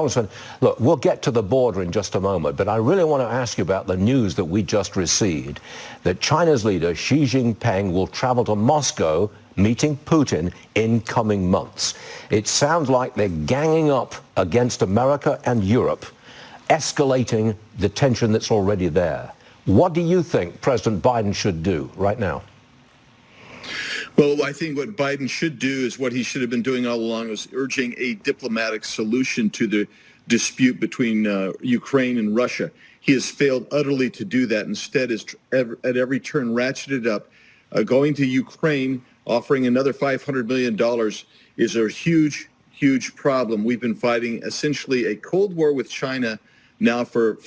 Congressman, look, we'll get to the border in just a moment, but I really want to ask you about the news that we just received, that China's leader Xi Jinping will travel to Moscow, meeting Putin in coming months. It sounds like they're ganging up against America and Europe, escalating the tension that's already there. What do you think President Biden should do right now? Well, I think what Biden should do is what he should have been doing all along, was urging a diplomatic solution to the dispute between Ukraine and Russia. He has failed utterly to do that. Instead, is at every turn ratcheted up. Going to Ukraine, offering another $500 million is a huge, huge problem. We've been fighting essentially a Cold War with China now for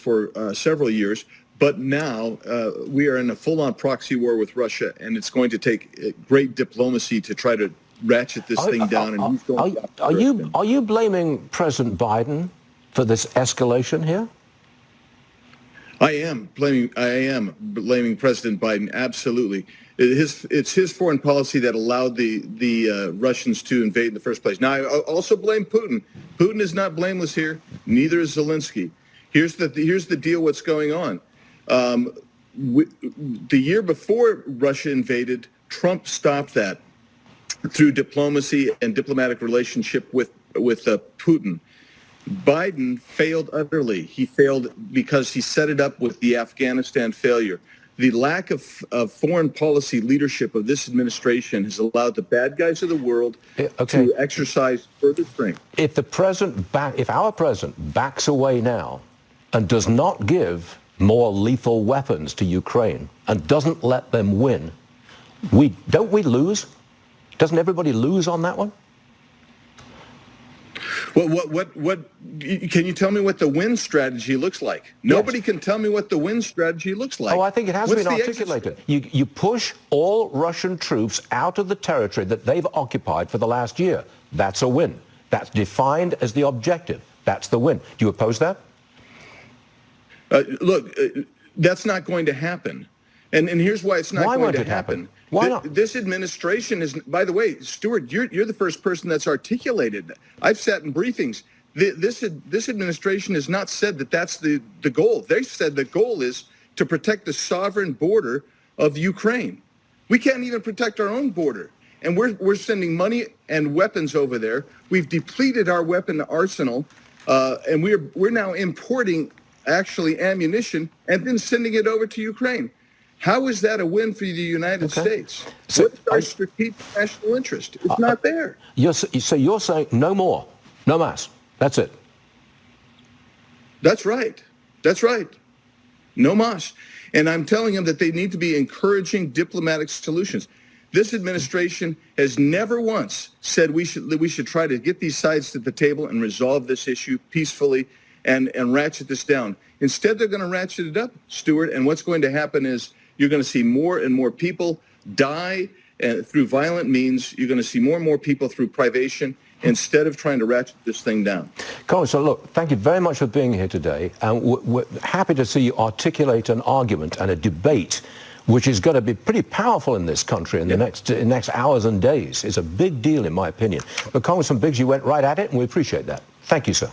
several years. But now we are in a full-on proxy war with Russia, and it's going to take great diplomacy to try to ratchet this thing down. And he's going are you blaming President Biden for this escalation here? I am blaming President Biden. Absolutely, it's his foreign policy that allowed the Russians to invade in the first place. Now, I also blame Putin. Putin is not blameless here. Neither is Zelensky. Here's the deal. What's going on? The year before Russia invaded, Trump stopped that through diplomacy and diplomatic relationship with Putin. Biden failed utterly. He failed because he set it up with the Afghanistan failure. The lack of foreign policy leadership of this administration has allowed the bad guys of the world to exercise further strength. If our president backs away now and does not give more lethal weapons to Ukraine and doesn't let them win, don't we lose? Doesn't everybody lose on that one? Well, what can you tell me what the win strategy looks like? Nobody can tell me what the win strategy looks like. Oh, I think it has been articulated. You push all Russian troops out of the territory that they've occupied for the last year. That's a win. That's defined as the objective. That's the win. Do you oppose that? Look, that's not going to happen. And here's why it's not going to happen. Why not? This administration is, by the way, Stuart, you're the first person that's articulated that. I've sat in briefings. This administration has not said that that's the goal. They said the goal is to protect the sovereign border of Ukraine. We can't even protect our own border. And we're sending money and weapons over there. We've depleted our weapon arsenal, and we're now importing actually ammunition and then sending it over to Ukraine. How is that a win for the United States? So what's our strategic national interest? It's not there. So you're saying no more, no más. That's it. That's right. That's right. No más. And I'm telling them that they need to be encouraging diplomatic solutions. This administration has never once said we should try to get these sides to the table and resolve this issue peacefully and ratchet this down. Instead, they're going to ratchet it up, Stuart, and what's going to happen is you're going to see more and more people die through violent means. You're going to see more and more people through privation instead of trying to ratchet this thing down. Congressman, look, thank you very much for being here today. And we're happy to see you articulate an argument and a debate which is going to be pretty powerful in this country in the next hours and days. It's a big deal, in my opinion. But Congressman Biggs, you went right at it, and we appreciate that. Thank you, sir.